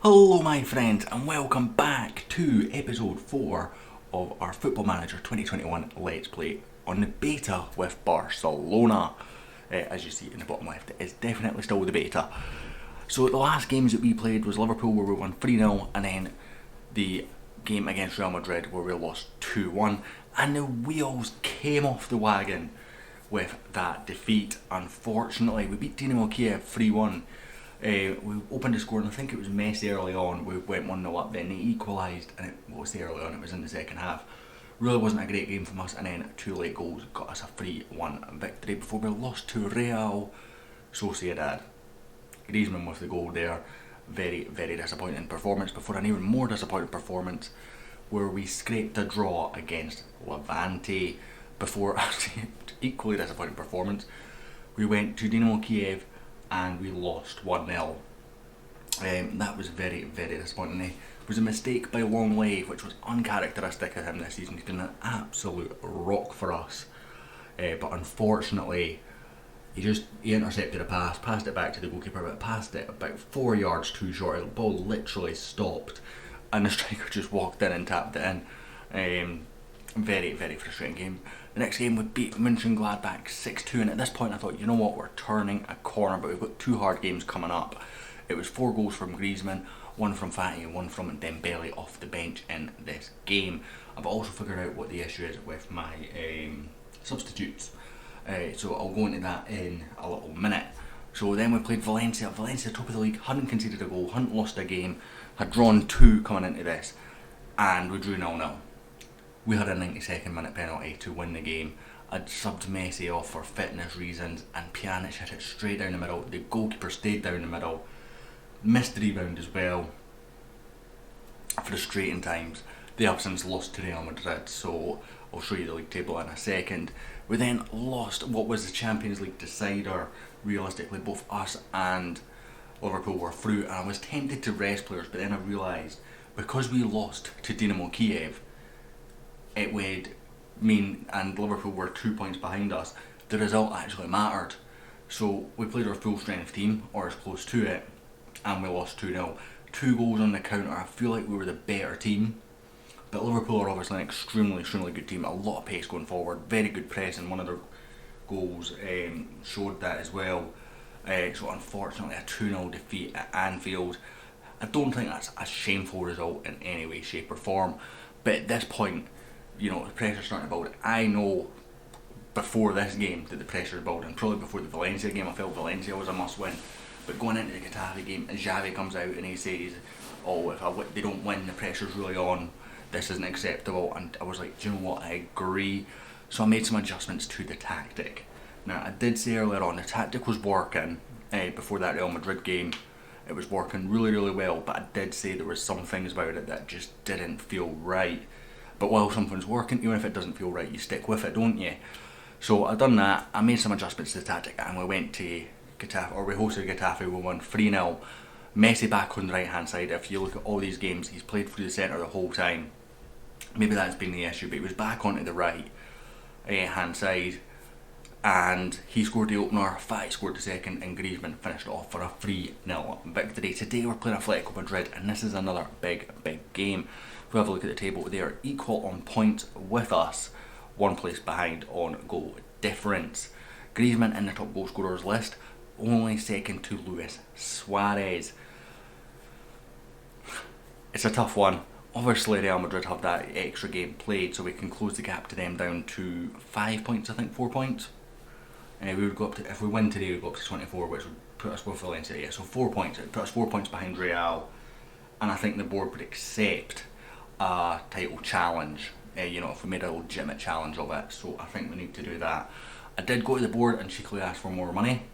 Hello my friends and welcome back to episode 4 of our Football Manager 2021 Let's Play on the beta with Barcelona. As you see in the bottom left, it is definitely still the beta. So the last games that we played was Liverpool where we won 3-0 and then the game against Real Madrid where we lost 2-1 and the wheels came off the wagon with that defeat. Unfortunately we beat Dynamo Kiev 3-1. We opened the score and I think it was Messi early on. We went 1-0 up, then they equalised and it was early on, it was in the second half. Really wasn't a great game from us, and then 2 late goals got us a 3-1 victory before we lost to Real Sociedad. Griezmann with the goal there. Very, very disappointing performance before an even more disappointing performance where we scraped a draw against Levante before an equally disappointing performance. We went to Dynamo Kiev and we lost 1-0. That was very, very disappointing. It was a mistake by Longley, which was uncharacteristic of him this season. He's been an absolute rock for us. But unfortunately, he intercepted a pass, passed it back to the goalkeeper, but passed it about 4 yards too short. The ball literally stopped, and the striker just walked in and tapped it in. Very, very frustrating game. The next game we beat Mönchengladbach 6-2, and at this point I thought, you know what, we're turning a corner, but we've got 2 hard games coming up. It was 4 goals from Griezmann, 1 from Fati and 1 from Dembele off the bench in this game. I've also figured out what the issue is with my substitutes, so I'll go into that in a little minute. So then we played Valencia, top of the league, hadn't conceded a goal, hadn't lost a game, had drawn 2 coming into this, and we drew 0-0. We had a 92nd minute penalty to win the game. I'd subbed Messi off for fitness reasons and Pjanic hit it straight down the middle. The goalkeeper stayed down the middle, missed the rebound as well. Frustrating times. They have since lost to Real Madrid, so I'll show you the league table in a second. We then lost what was the Champions League decider. Realistically, both us and Liverpool were through, and I was tempted to rest players, but then I realised because we lost to Dynamo Kiev, it would mean, and Liverpool were 2 points behind us, the result actually mattered. So we played our full strength team, or as close to it, and we lost 2-0. 2 goals on the counter. I feel like we were the better team, but Liverpool are obviously an extremely good team. A lot of pace going forward, very good pressing. One of their goals showed that as well. So unfortunately a 2-0 defeat at Anfield. I don't think that's a shameful result in any way, shape or form, but at this point, you know, the pressure's starting to build. I know before this game that the pressure is building. Probably before the Valencia game I felt Valencia was a must win. But going into the Getafe game, and Xavi comes out and he says, oh, if they don't win, the pressure's really on, this isn't acceptable. And I was like, do you know what, I agree. So I made some adjustments to the tactic. Now I did say earlier on, the tactic was working before that Real Madrid game. It was working really well, but I did say there was some things about it that just didn't feel right. But while something's working, even if it doesn't feel right, you stick with it, don't you? So I done that, I made some adjustments to the tactic, and we went to Getafe, or we hosted Getafe, we won 3-0. Messi back on the right hand side. If you look at all these games, he's played through the centre the whole time. Maybe that's been the issue, but he was back onto the right hand side, and he scored the opener, Fati scored the second, and Griezmann finished off for a 3-0 victory. Today we're playing Atletico Madrid, and this is another big game. If we have a look at the table, they are equal on points with us, 1 place behind on goal difference. Griezmann in the top goal scorers list, only second to Luis Suarez. It's a tough one. Obviously Real Madrid have that extra game played, so we can close the gap to them down to 5 points, I think 4 points. We would go up to, if we win today, we'd go up to 24, which would put us with Valencia. Yeah, so 4 points. It would put us 4 points behind Real, and I think the board would accept a title challenge, if we made a legitimate challenge of it. So I think we need to do that. I did go to the board and cheekily ask for more money.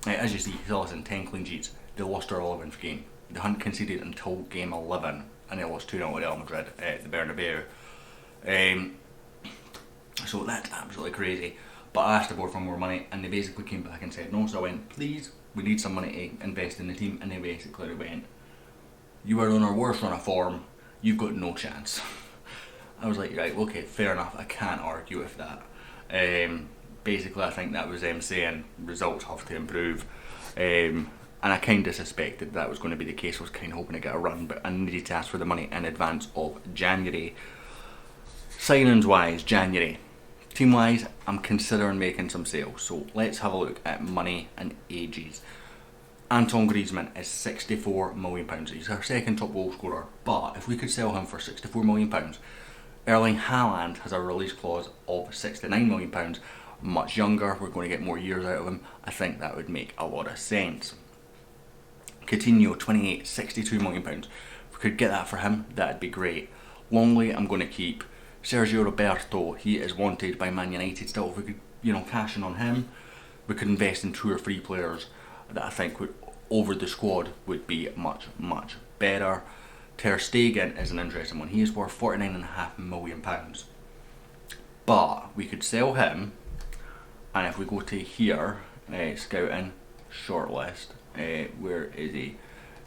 As you see, he's in 10 clean sheets. They lost their 11th game. They hadn't conceded until game 11, and they lost 2-0 to Real Madrid at the Bernabeu. So that's absolutely crazy. But I asked the board for more money, and they basically came back and said no. So I went, please, we need some money to invest in the team, and they basically went, you are on our worst run of form, you've got no chance. I was like, right, okay, fair enough, I can't argue with that. Basically I think that was them saying results have to improve. and I kind of suspected that was going to be the case. I was kind of hoping to get a run, but I needed to ask for the money in advance of January. Signings wise, January. Team wise, I'm considering making some sales, so let's have a look at money and ages. Antoine Griezmann is £64 million. He's our second top goal scorer, but if we could sell him for £64 million, Erling Haaland has a release clause of £69 million, much younger, we're going to get more years out of him. I think that would make a lot of sense. Coutinho, 28, £62 million. If we could get that for him, that'd be great. Longley, I'm going to keep. Sergio Roberto, he is wanted by Man United still. If we could, cash in on him, we could invest in 2 or 3 players that I think would, over the squad, would be much, much better. Ter Stegen is an interesting one. He is worth £49.5 million. But we could sell him, and if we go to here, scouting, shortlist, where is he?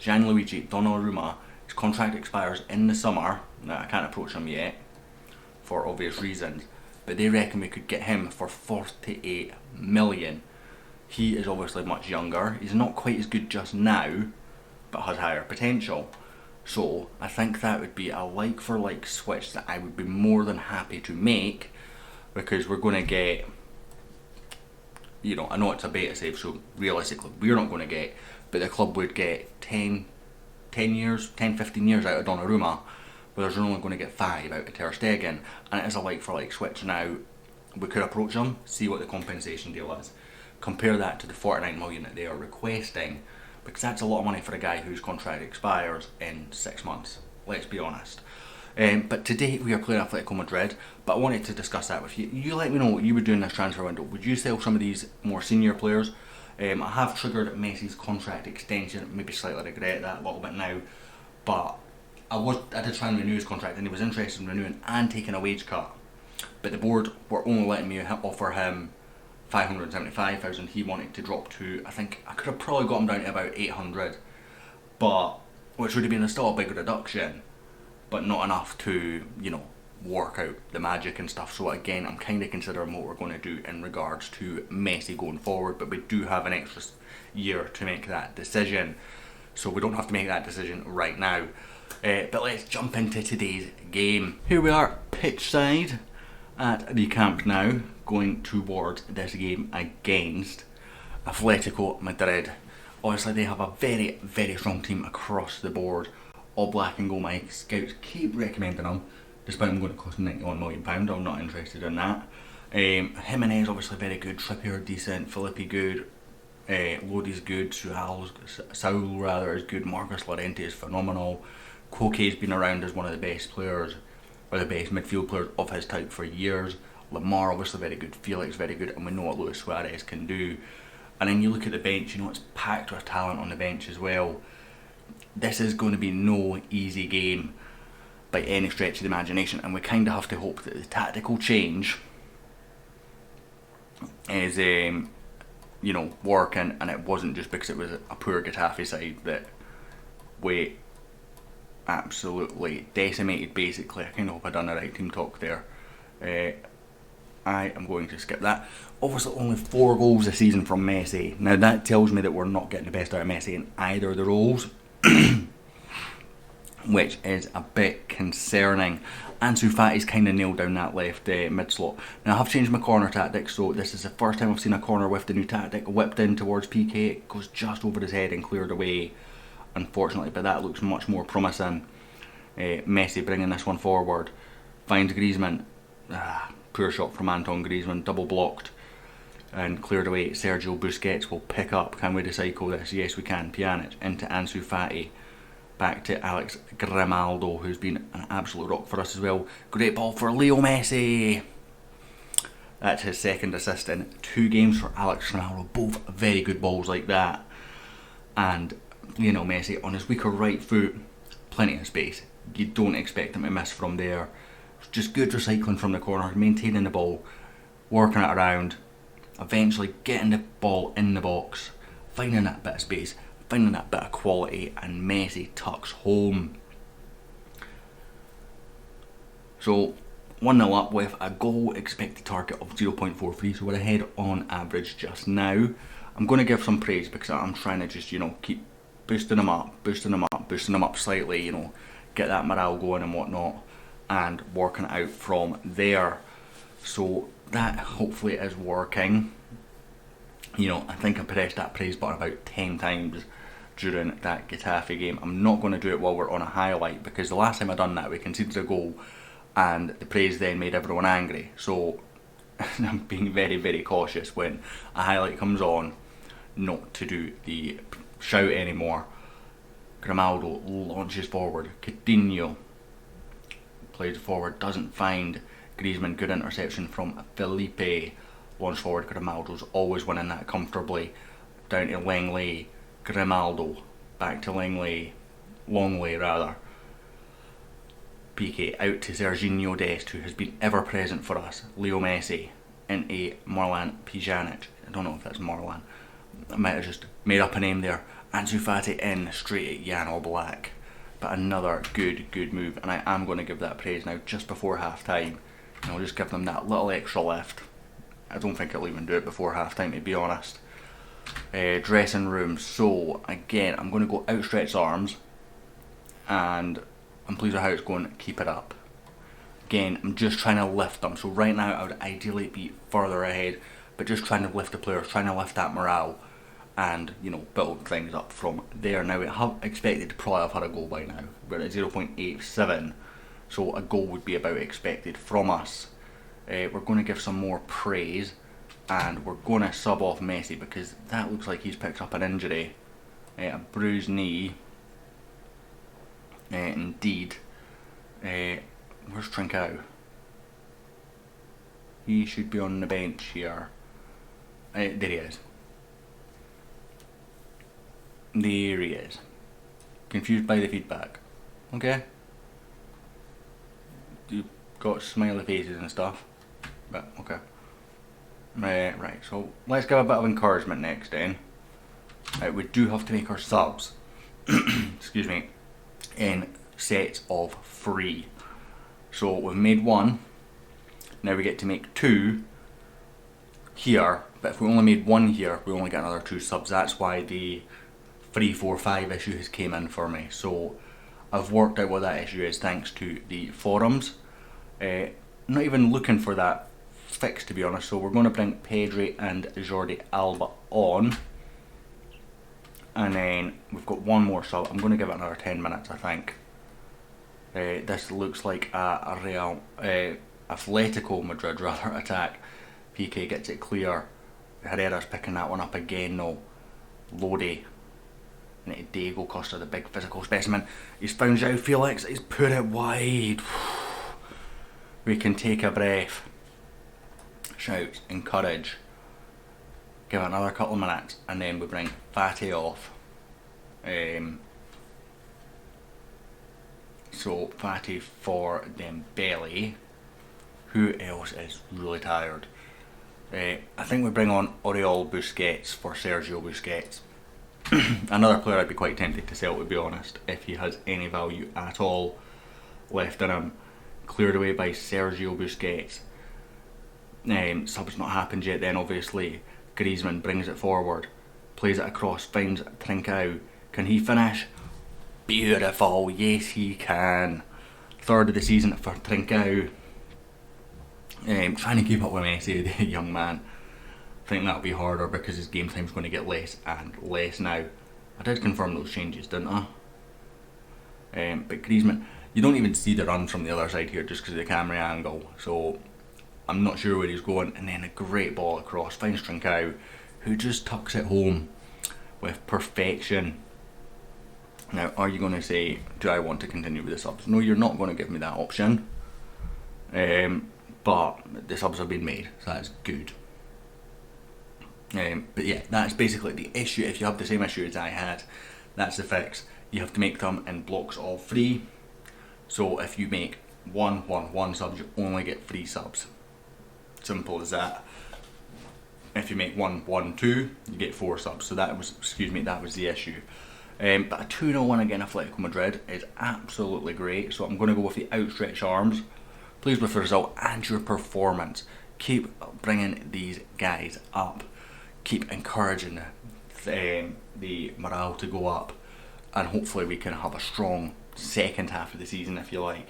Gianluigi Donnarumma, his contract expires in the summer. Now, I can't approach him yet, for obvious reasons, but they reckon we could get him for £48 million. He is obviously much younger. He's not quite as good just now, but has higher potential. So I think that would be a like for like switch that I would be more than happy to make, because we're going to get, I know it's a beta save, so realistically we're not going to get, but the club would get 10 years, 10-15 years out of Donnarumma, whereas they're only going to get 5 out of Ter Stegen, and it is a like for like switch. Now, we could approach them, see what the compensation deal is, compare that to the £49 million that they are requesting, because that's a lot of money for a guy whose contract expires in 6 months, let's be honest. But today we are playing Atletico Madrid, but I wanted to discuss that with you. You let me know what you would do in this transfer window. Would you sell some of these more senior players? I have triggered Messi's contract extension, maybe slightly regret that a little bit now, but I did try and renew his contract, and he was interested in renewing and taking a wage cut, but the board were only letting me offer him $575,000. He wanted to drop to, I think I could have probably got him down to about 800, but which would have been still a big reduction, but not enough to work out the magic and stuff. So again, I'm kind of considering what we're going to do in regards to Messi going forward, but we do have an extra year to make that decision, so we don't have to make that decision right now. But let's jump into today's game. Here we are, pitch side at the Camp Nou, going towards this game against Atletico Madrid. Obviously, they have a very, very strong team across the board. All black and gold. My scouts keep recommending them, despite them going to cost £91 million. I'm not interested in that. Jimenez obviously very good. Trippier decent. Felipe good. Lodi's good. Saul rather is good. Marcus Llorente is phenomenal. Koke's been around as one of the best players, or the best midfield players of his type for years. Lamar obviously very good, Felix very good, and we know what Luis Suarez can do. And then you look at the bench, it's packed with talent on the bench as well. This is going to be no easy game by any stretch of the imagination, and we kind of have to hope that the tactical change is working, and it wasn't just because it was a poor Getafe side that we absolutely decimated. Basically, I kind of hope I done the right team talk there. I am going to skip that. Obviously only 4 goals this season from Messi. Now that tells me that we're not getting the best out of Messi in either of the roles, which is a bit concerning. Ansu Fati's kind of nailed down that left mid slot. Now I have changed my corner tactics, so this is the first time I've seen a corner with the new tactic. Whipped in towards PK, it goes just over his head and cleared away, unfortunately, but that looks much more promising. Messi bringing this one forward, finds Griezmann. Poor shot from Antoine Griezmann, double blocked and cleared away. Sergio Busquets will pick up. Can we recycle this? Yes we can. Pjanic into Ansu Fati, back to Alex Grimaldo, who's been an absolute rock for us as well. Great ball for Leo Messi. That's his second assist in 2 games for Alex Grimaldo. Both very good balls like that. And Lionel Messi on his weaker right foot, plenty of space. You don't expect him to miss from there. Just good recycling from the corner, maintaining the ball, working it around, eventually getting the ball in the box, finding that bit of space, finding that bit of quality, and Messi tucks home. So 1-0 up with a goal expected target of 0.43, so we're ahead on average just now. I'm going to give some praise because I'm trying to just, keep boosting them up slightly, get that morale going and whatnot, and working it out from there. So that hopefully is working. I think I pressed that praise button about 10 times during that Getafe game. I'm not going to do it while we're on a highlight, because the last time I done that we conceded a goal and the praise then made everyone angry. So I'm being very, very cautious when a highlight comes on not to do the shout anymore. Grimaldo launches forward. Coutinho plays forward, doesn't find Griezmann. Good interception from Felipe. Launch forward. Grimaldo's always winning that comfortably. Down to Langley. Grimaldo. Back to Langley. Longley rather. PK out to Serginho Dest, who has been ever present for us. Leo Messi into Marwan Pjanic. I don't know if that's Marwan. I might have just made up a name there. Ansu Fati in straight at Jan Oblak. But another good move, and I am going to give that praise now just before half time. I'll just give them that little extra lift. I don't think I'll even do it before half time, to be honest. Dressing room. So again, I'm going to go outstretched arms, and I'm pleased with how it's going. Keep it up. Again, I'm just trying to lift them. So right now I would ideally be further ahead, but just trying to lift the players, trying to lift that morale, and build things up from there. Now we have expected to probably have had a goal by now. We're at 0.87, so a goal would be about expected from us. We're going to give some more praise, and we're going to sub off Messi because that looks like he's picked up an injury, a bruised knee. Indeed. Where's Trincao? He should be on the bench here. There he is. There he is. Confused by the feedback. Okay. You've got smiley faces and stuff. But okay. Right, so let's give a bit of encouragement next then. We do have to make our subs. Excuse me. In sets of 3. So we've made 1. Now we get to make 2 here. But if we only made 1 here, we only get another 2 subs. That's why the 3, 4, 5 issue has came in for me. So I've worked out what that issue is thanks to the forums. Not even looking for that fix, to be honest. So we're going to bring Pedri and Jordi Alba on. And then we've got one more sub. I'm going to give it another 10 minutes, I think. This looks like a Real Atletico Madrid rather attack. PK gets it clear. Herrera's picking that one up again though. Lodi. And Diego Costa, the big physical specimen. He's found João Felix. He's put it wide. We can take a breath. Shout, encourage. Give it another couple of minutes, and then we bring Fati off. So Fati for Dembele. Who else is really tired? I think we bring on Oriol Busquets for Sergio Busquets. Another player I'd be quite tempted to sell, to be honest, if he has any value at all left in him. Cleared away by Sergio Busquets. Sub's not happened yet then, obviously. Griezmann brings it forward, plays it across, finds Trincao. Can he finish? Beautiful, yes he can. 3rd of the season for Trincao. Trying to keep up with Messi, the young man. I think that'll be harder because his game time's going to get less and less now. I did confirm those changes, didn't I? But Griezmann, you don't even see the run from the other side here just because of the camera angle. So I'm not sure where he's going. And then a great ball across, finds Trincao, who just tucks it home with perfection. Now, are you going to say, do I want to continue with the subs? No, you're not going to give me that option. But the subs have been made, so that's good. But yeah, that's basically the issue. If you have the same issue as I had, that's the fix. You have to make them in blocks of 3. So if you make 1 subs, you only get 3 subs. Simple as that. If you make 1, 2, you get 4 subs. So that was, that was the issue. But a 2-0 win against Atletico Madrid is absolutely great. So I'm going to go with the outstretched arms. Pleased with the result and your performance. Keep bringing these guys up. keep encouraging the morale to go up, and hopefully we can have a strong second half of the season, if you like.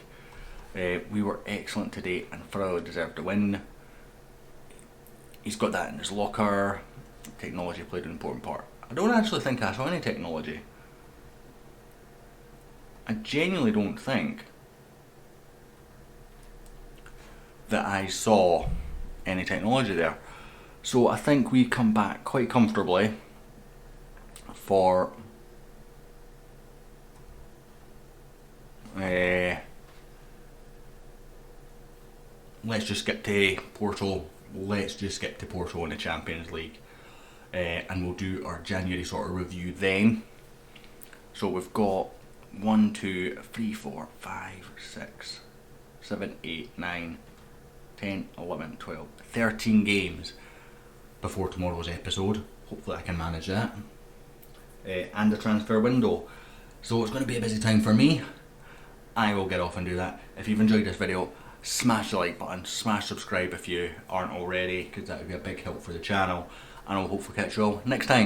We were excellent today and thoroughly deserved to win. He's got that in his locker. Technology played an important part. I don't actually think I saw any technology. I genuinely don't think that I saw any technology there. So I think we come back quite comfortably for let's just skip to Porto. Let's just skip to Porto in the Champions League, and we'll do our January sort of review then. So we've got 1, 2, 3, 4, 5, 6, 7, 8, 9, 10, 11, 12, 13 games before tomorrow's episode. Hopefully I can manage that. And the transfer window. So it's going to be a busy time for me. I will get off and do that. If you've enjoyed this video, smash the like button, smash subscribe if you aren't already, because that would be a big help for the channel. And I'll hopefully catch you all next time.